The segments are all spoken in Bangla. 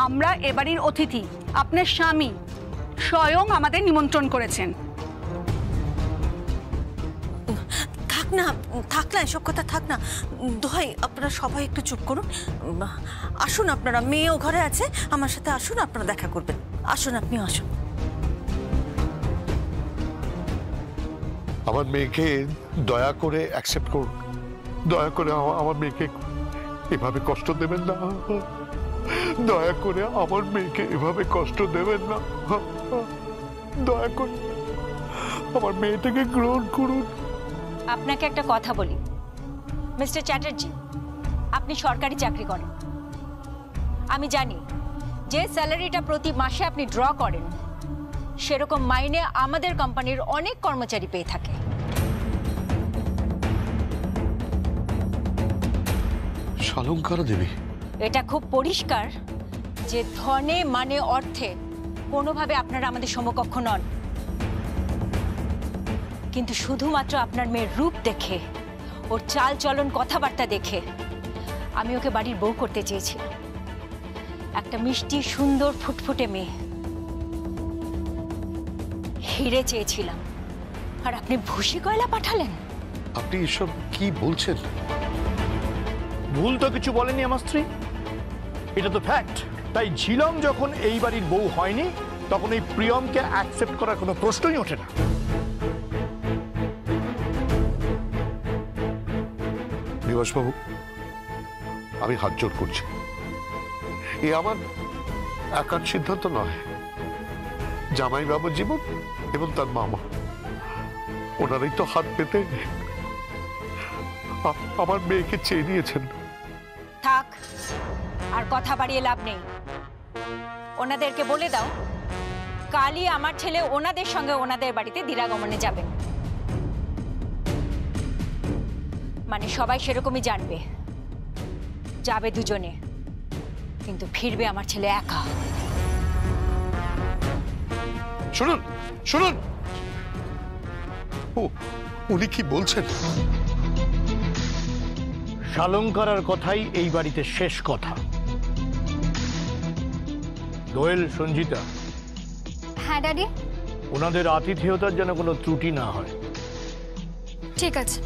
আমরা এবাড়ির অতিথি, আপনার স্বামী স্বয়ং আমাদের নিমন্ত্রণ করেছেন। থাক না এসব কথা থাক না, দোহাই আপনারা সবাই একটু চুপ করুন। আসুন, আপনারা, মেয়েও ঘরে আছে, আমার সাথে আসুন, আপনারা দেখা করবেন। আসুন, আপনিও আসুন। আমার মেয়েকে দয়া করে অ্যাকসেপ্ট করুন, দয়া করে আমার মেয়েকে এভাবে কষ্ট দেবেন না, দয়া করে আমার মেয়েকে এভাবে কষ্ট দেবেন না, দয়া করে আমার মেয়েটাকে গ্রহণ করুন। আপনাকে একটা কথা বলি মিস্টার চ্যাটার্জি, আপনি সরকারি চাকরি করেন। আমি জানি যে স্যালারিটা প্রতি মাসে আপনি ড্র করেন সেরকম মাইনে আমাদের কোম্পানির অনেক কর্মচারী পেয়ে থাকে। শালঙ্কারা দেবী, এটা খুব পরিষ্কার যে ধনে মানে অর্থে কোনোভাবে আপনারা আমাদের সমকক্ষ নন, কিন্তু শুধুমাত্র আপনার মেয়ের রূপ দেখে, ওর চাল চলন কথাবার্তা দেখে আমি ওকে বাড়ির বউ করতে চেয়েছিলাম। একটা মিষ্টি সুন্দর ফুটফুটে মেয়ে, হিরে চেয়েছিলাম, আর আপনি ভুসি কয়লা পাঠালেন। আপনি এসব কি বলছেন? ভুল তো কিছু বলেনি আমার স্ত্রী, এটা তো ফ্যাক্ট। তাই ঝিলম যখন এই বাড়ির বউ হয়নি তখন এই প্রিয়মকে অ্যাকসেপ্ট করার কোনো প্রশ্নই ওঠে না। নিবাসবাবু, আমি হাত জোড় করছি, এ আমার একার সিদ্ধান্ত নয়। জামাই বাবুর জীবন এবং তার মামা, ওনারাই তো হাত পেতে আমার মেয়েকে চেয়ে নিয়েছেন। থাক, আর কথা বাড়িয়ে লাভ নেই। ওনাদেরকে বলে দাও কালই আমার ছেলে ওনাদের সঙ্গে ওনাদের বাড়িতে দিরাগমনে যাবেন। মানে সবাই সেরকমই জানবে, যাবে দুজনে, কিন্তু ফিরবে আমার ছেলে একা। শুনুন শুনুন, উনি কি বলছেন? শালঙ্কারার কথাই এই বাড়িতে শেষ কথা। দোয়েল, সঞ্জিতা, হ্যাঁ ড্যাডি। ওনাদের আতিথেয়তার যেন কোনো ত্রুটি না হয়। ঠিক আছে।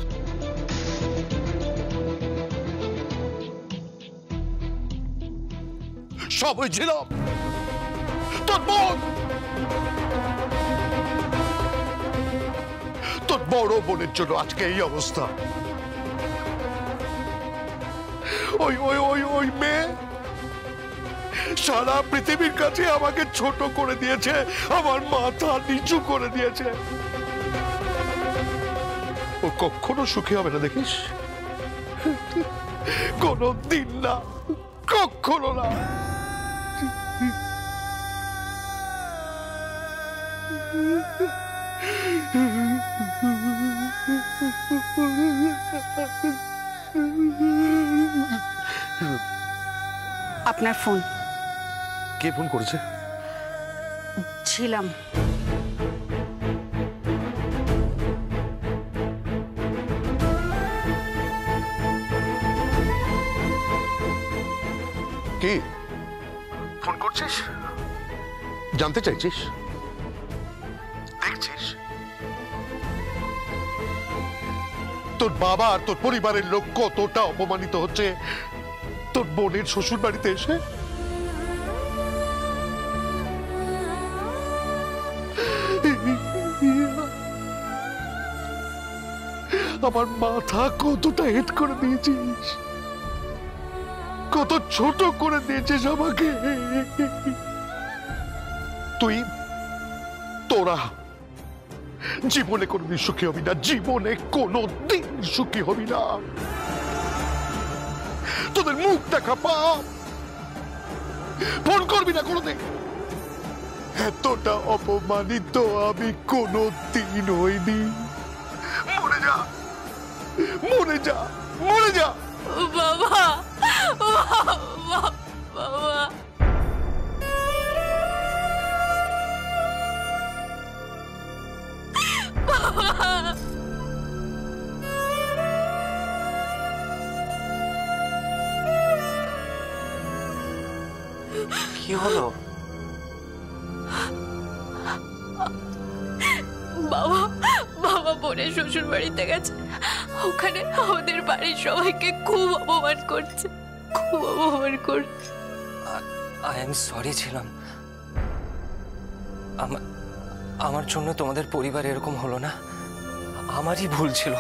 সব হয়েছিল তোর বোন, তোর বড় বোনের জন্য আজকে এই অবস্থা। ওই ওই ওই ওই মেয়ে সারা পৃথিবীর কাছে আমাকে ছোট করে দিয়েছে, আমার মাথা নিচু করে দিয়েছে। ও কখনো সুখী হবে না দেখিস, কোনো দিন না, কখনো না। আপনার ফোন। কে ফোন করেছে? ছিলাম। কি ফোন করছিস? জানতে চাইছিস? দেখছিস তোর বাবা আর তোর পরিবারের লোক কতটা অপমানিত হচ্ছে তোর বোনের শ্বশুর বাড়িতে এসে? আমার মাথা কতটা হেট করে দিয়েছিস, কত ছোট করে দিয়েছিস আমাকে। তোরা জীবনে কোনোদিন সুখী হবি না, জীবনে কোনোদিন সুখী হবি না। তোদের মুখ দেখা পাপ, ফোন করবি না কোনোদিন। এতটা অপমানিত আমি কোনোদিন হইনি। মরে যা, মরে যা, মরে যা। বাবা, বাবা, কি হলো? বাবা বাবা বোনের শ্বশুর বাড়িতে গেছে, ওখানে আমাদের বাড়ির সবাইকে খুব অপমান করছে, খুব অপমান করছে। আই এম সরি ছিলাম, আমার জন্য তোমাদের পরিবার এরকম হলো না, আমারই ভুল ছিল।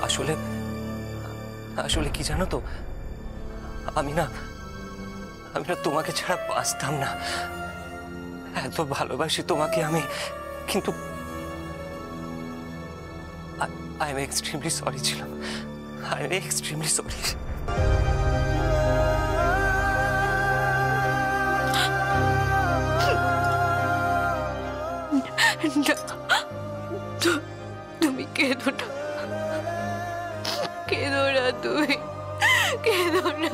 আসলে আসলে কি জানো তো, আমি না তোমাকে ছাড়া বাঁচতাম না, এত ভালোবাসি তোমাকে আমি, কিন্তু আই এম এক্সট্রিমলি সরি ছিলাম, আই এম এক্সট্রিমলি সরি। তুমি কেঁদো না, কেঁদো না, তুমি কেঁদো না।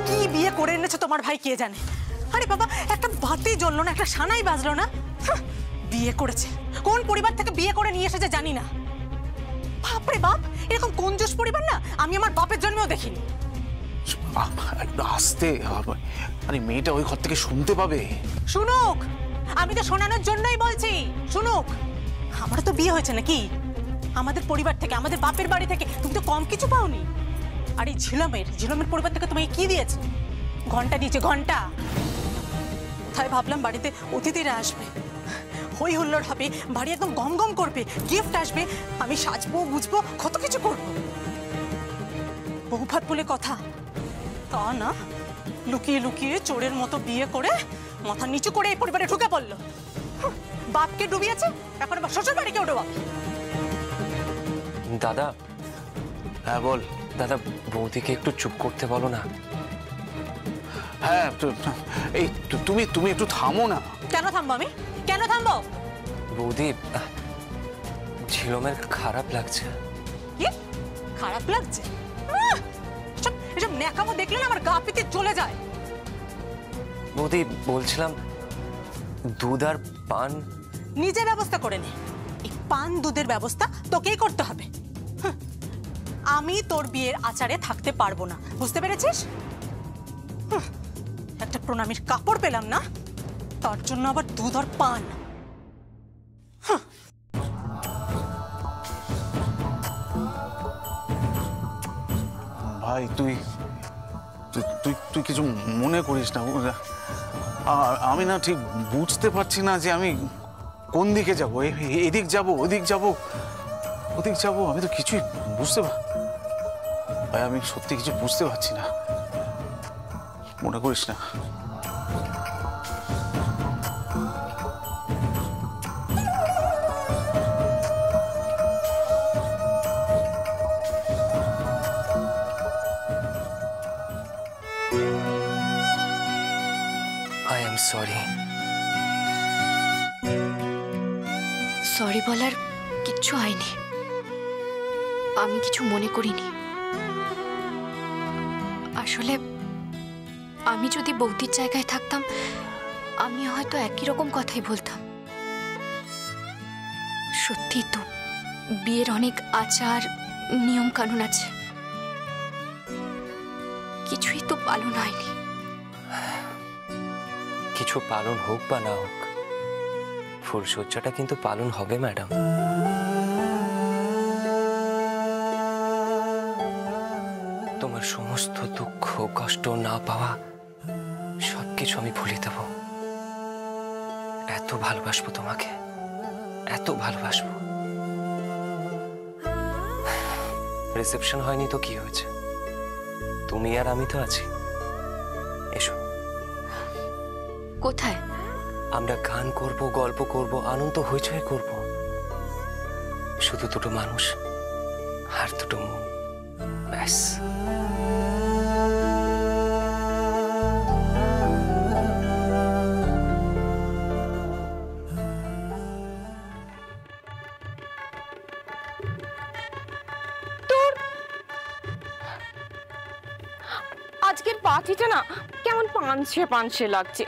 কি বিয়ে করে এনেছো তোমার ভাই কে জানে। আরে বাবা, একটা বাতি জ্বললো না, একটা সানাই বাজলো না। বিয়ে করেছে, কোন পরিবার থেকে বিয়ে করে নিয়ে এসেছে জানি না। বাপরে বাপ, এরকম কঞ্জুস পরিবার না আমি আমার বাপের জন্মেও দেখিনি। আস্তে, আরে মেয়েটা ওই ঘর থেকে শুনতে পাবে। শুনুক, আমি তো শোনানোর জন্যই বলছি, শুনুক। আমারও তো বিয়ে হয়েছে নাকি, আমাদের পরিবার থেকে, আমাদের বাপের বাড়ি থেকে। তুমি তো কম কিছু পাওনি। আর এই ঝিলমের পরিবার থেকে তোমাকে কি দিয়েছে? ঘন্টা দিয়েছে, ঘন্টা। তাই ভাবলাম বাড়িতে অতিথিরা আসবে, হই হুল্লোড় হবে, বাড়ি একদম গম গম করবে, গিফট আসবে, আমি সাজবো বুঝবো, কত কিছু করবো। বহুভাত বলে কথা, তা না, লুকিয়ে লুকিয়ে চোরের মতো বিয়ে করে মাথা নিচু করে এই পরিবারে ঢুকে পড়লো। বাপকে ডুবিয়েছে, এখন আবার শ্বশুর বাড়িকেও ডোবাবে। দাদা। হ্যাঁ বল। দাদা, বৌদিকে একটু চুপ করতে বলো না। হ্যাঁ, এই তুমি একটু থামো না। কেন থামবো আমি, কেন থামবো? বৌদি, ঝিলমের খারাপ লাগছে। কি খারাপ লাগছে? এসব ন্যাকামো দেখলে না আমার গা পিতে চলে যায়। বৌদি, বলছিলাম দুধ আর পান নিজে ব্যবস্থা করে নে। এই পান দুধের ব্যবস্থা তোকেই করতে হবে। আমি তোর বিয়ের আচারে থাকতে পারবো না, বুঝতে পেরেছিস? একটা প্রণামীর কাপড় পেলাম না, তার জন্য আবার দুধ আর পান। ভাই তুই কিছু মনে করিস না। আমি না ঠিক বুঝতে পারছি না যে আমি কোন দিকে যাব, এদিক যাব, ওদিক যাব, ওদিক যাব, আমি তো কিছুই বুঝতে ভাই, আমি সত্যি কিছু বুঝতে পারছি না, মনে করিস না। I am sorry. সরি বলার কিচ্ছু হয়নি, আমি কিছু মনে করিনি। আসলে আমি যদি বৌদির জায়গায় থাকতাম, আমি হয়তো একই রকম কথাই বলতাম। সত্যি তো বিয়ের অনেক আচার নিয়ম কানুন আছে, কিছুই তো পালন হয়নি। কিছু পালন হোক বা না হোক, ফুলসজ্জাটা কিন্তু পালন হবে ম্যাডাম। তোমার সমস্ত দুঃখ কষ্ট না পাওয়া সবকিছু আমি ভুলে দেব। এত ভালোবাসবো তোমাকে, এত ভালোবাসবো। রিসেপশন হয়নি তো কি হয়েছে, তুমি আর আমি তো আছি। এসো। কোথায়? আমরা গান করব, গল্প করব, আনন্দ হইচই করব। শুধু দুটো মানুষ আর দুটো মন, ব্যাস। আজকের পার্টিটা না কেমন পাঞ্ছে পাঞ্ছে লাগছে।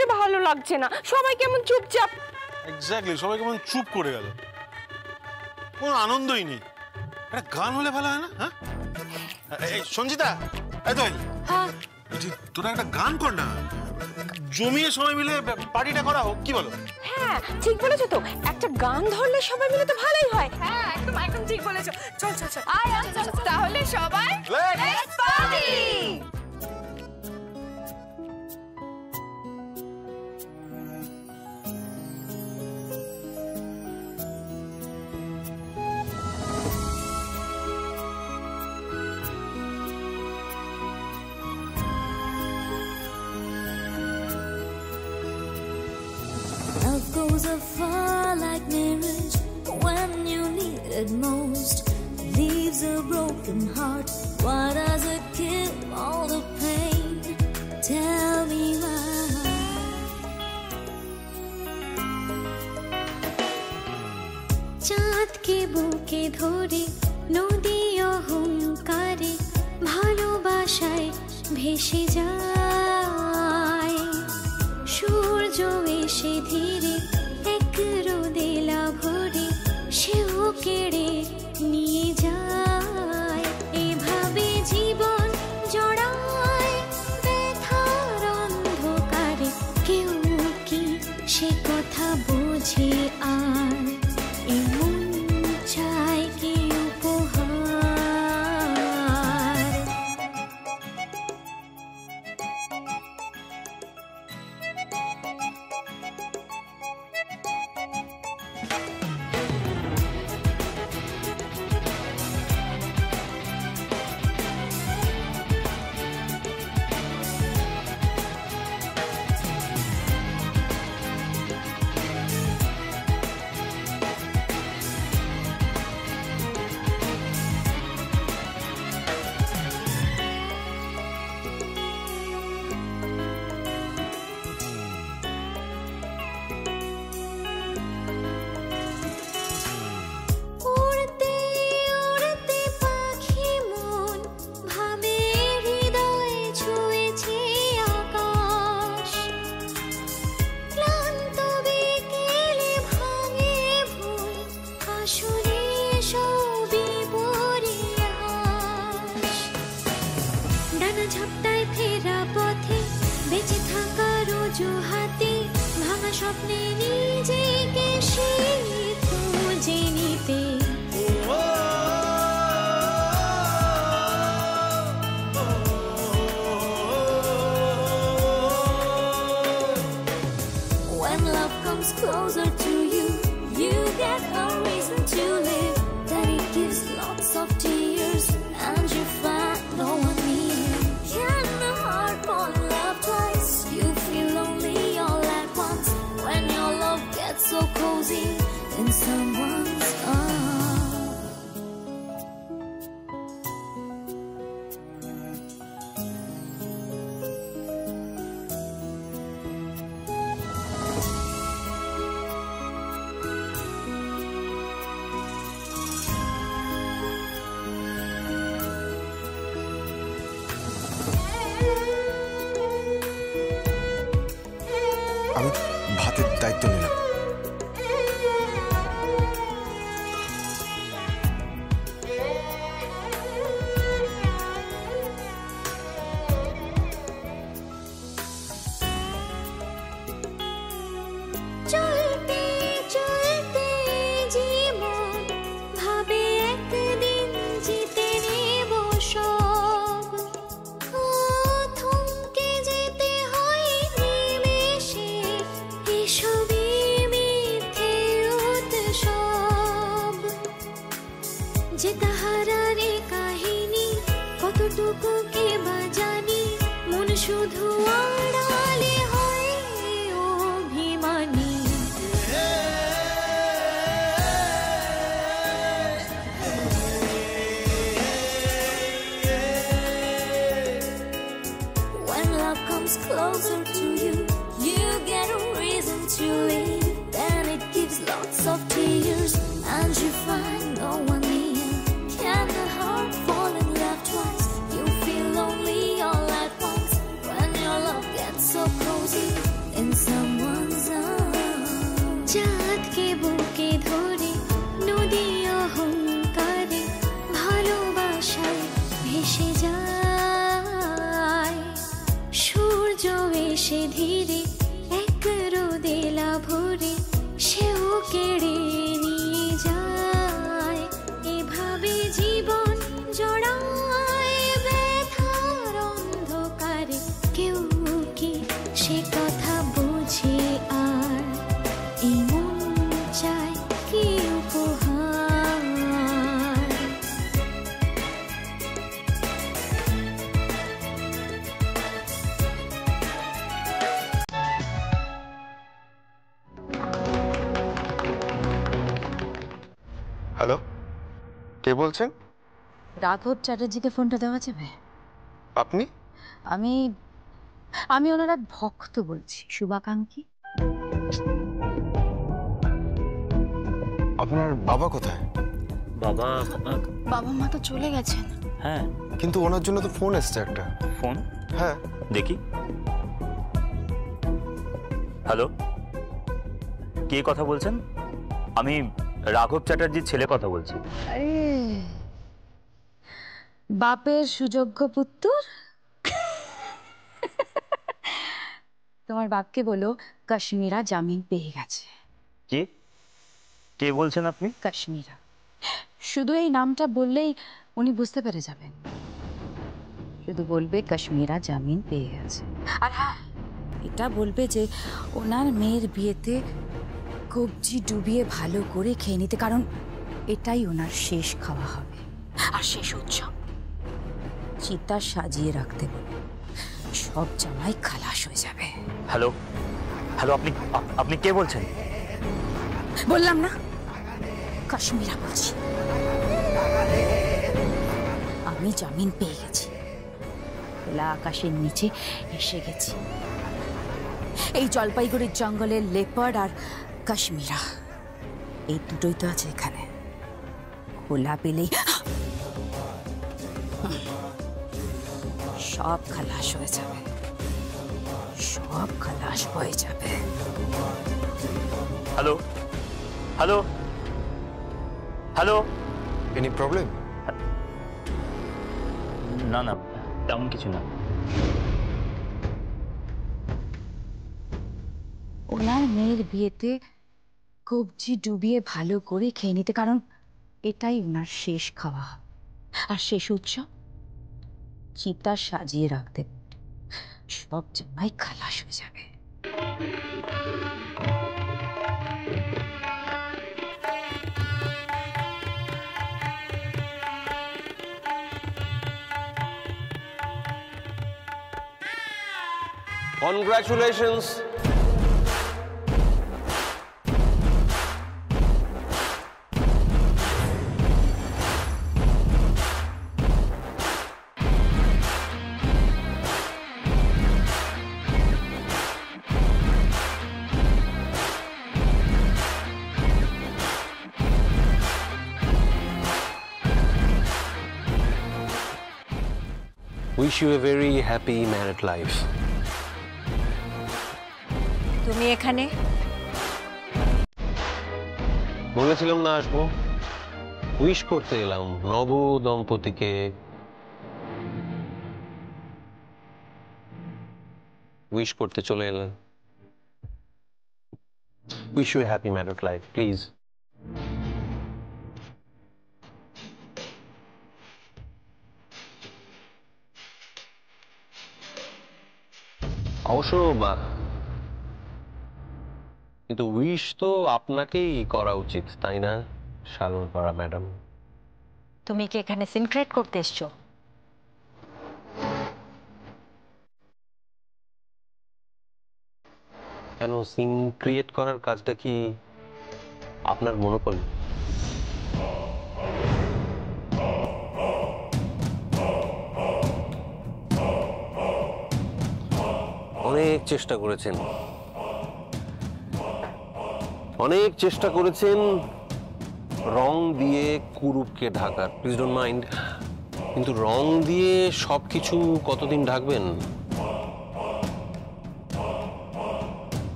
যে ভালো লাগছে না, সবাই কেমন চুপচাপ। এক্স্যাক্টলি, সবাই কেমন চুপ করে গেল, কোনো আনন্দই নেই। একটা গান হলে ভালো হয় না? হ্যাঁ এই সঞ্জিতা, এই তো তোরা একটা গান কর না, জমিয়ে সবাই মিলে পার্টিটা করা হোক, কি বলো? হ্যাঁ ঠিক বলেছো তো, একটা গান ধরলে সবাই মিলে তো ভালোই হয়। হ্যাঁ একদম একদম ঠিক বলেছো। চল চল চল, তাহলে সবাই let's party. Love goes afar like marriage when you need it most. Leaves a broken heart. Why does it kill all the pain? Tell me why. চাঁদ কে বুকে ধরে নদী অহংকারে ভালোবাসায় ভেসে যায়। সূর্য এসে ধীরে এক রোদেলা ভরে সেও কেড়ে নিয়ে যায়। এভাবে জীবন জড়ায় ব্যথার অন্ধকারে, কেউ কি সে কথা বোঝে আর? এমন চায় কি উপহার? অজুহাতে ভাঙা স্বপ্নে নিজেকে সে খুঁজে নিতে When love comes closer to you, you get a reason to live. Then it gives lots of tears, and you find no one near. Can the heart fall in love twice? You feel lonely all at once. When your love gets so cozy in someone's arms. আমি ভাতের দায়িত্ব নিলাম। চলতে চলতে জীবন ভাবে একদিন জিতে নেব সব। থমকে যেতে হয় নিমেষে, এসবই in someone's arms. চাঁদ কে বুকে ধরে নদী অহংকারে ভালোবাসায় ভেসে যায়। সূর্য এসে ধীরে এক রোদেলা ভরে সেও কেড়ে নিয়ে যায়। এভাবে জীবন জড়ায় ব্যথার অন্ধকারে, কেউ কি সে কথা বোঝে আর এই মন চায় কি উপহার। হ্যালো, কে বলছেন? রাঘব চ্যাটার্জিকে ফোনটা দেওয়া যাবে? আপনি? আমি ওনার এক ভক্ত বলছি, শুভাকাঙ্ক্ষী। আপনার বাবা কোথায়? বাবা মা তো চলে গেছেন। হ্যাঁ, কিন্তু ওনার জন্য তো ফোন এসছে একটা। ফোন? হ্যাঁ, দেখি। হ্যালো, কে কথা বলছেন? আমি রাঘব চ্যাটার্জির ছেলে কথা বলছি। আরে বাপের সুযোগ্য পুত্র, তোমার বাপকে বলো কাশ্মীরা জামিন পেয়ে গেছে। কে কে বলছেন আপনি? কাশ্মীরা, শুধু এই নামটা বললেই উনি বুঝতে পেরে যাবেন। শুধু বলবে কাশ্মীরা জামিন পেয়ে গেছে। আর হ্যাঁ, এটা বলবে যে ওনার মেয়ের বিয়েতে কবজি ডুবিয়ে ভালো করে খেয়ে নিতে, কারণ এটাই ওনার শেষ খাওয়া হবে। আর শেষ উৎসব চিতা সাজিয়ে রাখতে বলে, সব জামাই খালাস হয়ে যাবে। হ্যালো হ্যালো, আপনি কে বলছেন? বললাম না, কাশ্মীরা বলছি। আমি জামিন পেয়ে গেছি, খোলা আকাশের নিচে এসে গেছি। এই জলপাইগুড়ির জঙ্গলের লেপার্ড আর কাশ্মীরা, এই দুটোই তো আছে এখানে। খোলা পেলেই সব খালাস হয়ে যাবে, সব খালাস হয়ে যাবে। Hello hello hello, any problem? না না, তেমন কিছু না। ওনার মেয়ের বিয়েতে কবজি ডুবিয়ে ভালো করে খেয়ে নিতে, কারণ এটাই ওনার শেষ খাওয়া। আর শেষ উৎসব চিতা সাজিয়ে রাখতে, সব জামাই খালাস হয়ে যাবে। Congratulations. Wish you a very happy married life. তুমি এখানে? বলেছিলাম না আসবো, উইশ করতে এলাম নব দম্পতিকে। উইশ করতে চলে এলাম। Wish you happy married life please. অবশ্য কিন্তু উইশ তো আপনাকেই করা উচিত, তাই না শালনপাড়া ম্যাডাম? তুমি কি এখানে সিন ক্রিয়েট করতে এসছো? কেন, সিন ক্রিয়েট করার কাজটা কি আপনার মনোপলি? অনেক চেষ্টা করেছেন, অনেক চেষ্টা করেছেন রং দিয়ে কুরুপকে ঢাকার, প্লিজ ডোন্ট মাইন্ড, কিন্তু রং দিয়ে সবকিছু কতদিন ঢাকবেন?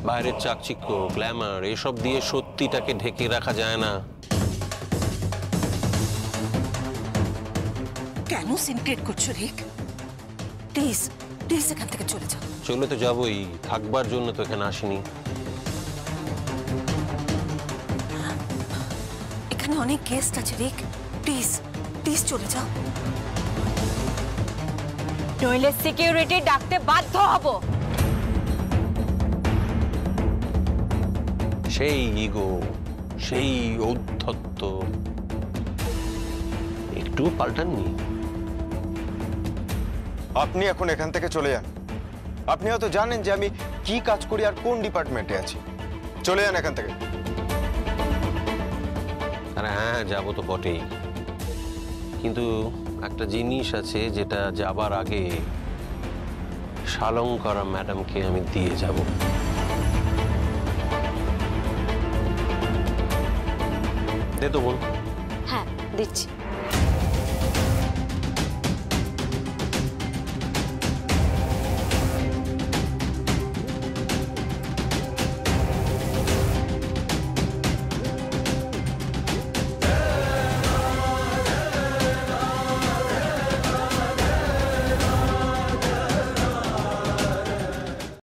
বাইরের চাকচিক্য, গ্ল্যামার এসব দিয়ে সত্যিটাকে ঢেকে রাখা যায় না। কেন সিন ক্রিয়েট করছো রিক? প্লিজ প্লিজ এখান থেকে চলে যাও। চলে তো যাবোই, থাকবার জন্য তো এখানে আসিনি। এখানে অনেক গেস্ট আছে রিক, প্লিজ প্লিজ চলে যাও। নইলে সিকিউরিটি ডাকতে বাধ্য হব। সেই ইগো, সেই ঔদ্ধত্য একটু পাল্টাননি। আপনি এখন এখান থেকে চলে যান। আপনি হয়তো জানেন যে আমি কি কাজ করি আর কোন ডিপার্টমেন্টে আছি। চলে যান এখান থেকে। আরে হ্যাঁ, যাবো তো বটেই, কিন্তু একটা জিনিস আছে যেটা যাবার আগে শালঙ্করা ম্যাডামকে আমি দিয়ে যাব। দে তো বোন। হ্যাঁ দিচ্ছি।